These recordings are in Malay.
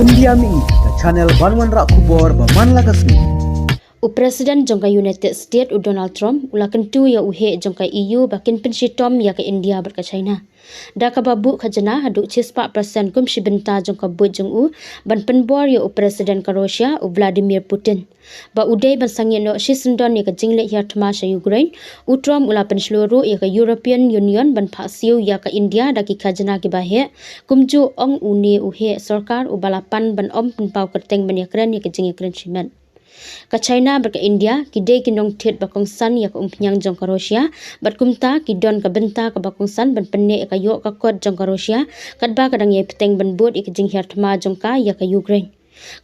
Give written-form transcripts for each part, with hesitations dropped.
India mi ke channel Banwan Rak Kubor Baman Lagasmi. Presiden jangka United States Donald Trump ulakan tu ya uhe jangka EU bakin penshitom ya ke India berka China. Da ka babu khajana haduk 6% kum shibenta jangka bud jang u ban penbor ya Presiden ka Russia Vladimir Putin. Ba udai ban sangin no shisendon ya ke jingle ya tmasha Ukraine Trump ulapan seluruh ya ke European Union ban phasiu ya ke India da ki khajana ki bahe kumju ong uni uhe sarkar balapan ban penpau kerteng ban Ukraine ya ke jing Ukraine shimen. Ka China berka India kidai kinong tit bakong san ya ka umpinyang jong ka Russia bat kumta kidon ka benta ka bakong san ban penne ka yo ka kod jong ka Russia kat ba kadang ye peteng ban bud ik jing hertma jong ka ya ka Ukraine.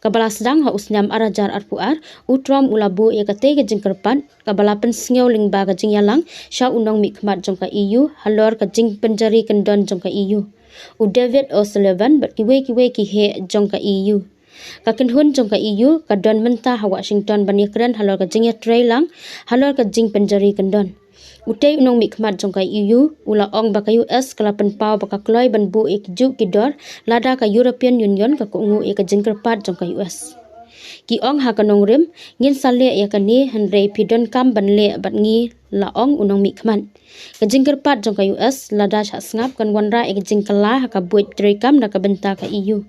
Kabala sedang ha usnyam arajar arpuar Trump ulabu ya ka te ka jing kerpan kabala pen sngeu ling ba ka jing yalang sha unong mikmat jong ka EU halor ka jing penjari kendon jong ka EU. David O'Sullivan bat kiwe ki he jong ka EU. Kakin hun jong ka EU ka don menta ha Washington ban Ukraine halor ka jing ya trailang halor ka jing penjari kendon. Utay unong mikmat jong ka EU ula ong ba ka US kala penpau ba ka kloy ban bu ik juk kidor lada ka European Union ka kungu ik jing kerpat jong ka US. Ki ong ha kanong rim ngin sale ya ka ni Henry pidon kam ban le bat ngi la ong unong mikmat. Ka jing kerpat jong ka US lada sha sngap kan wanra ik jing kala ha ka buit kam na ka benta ka EU.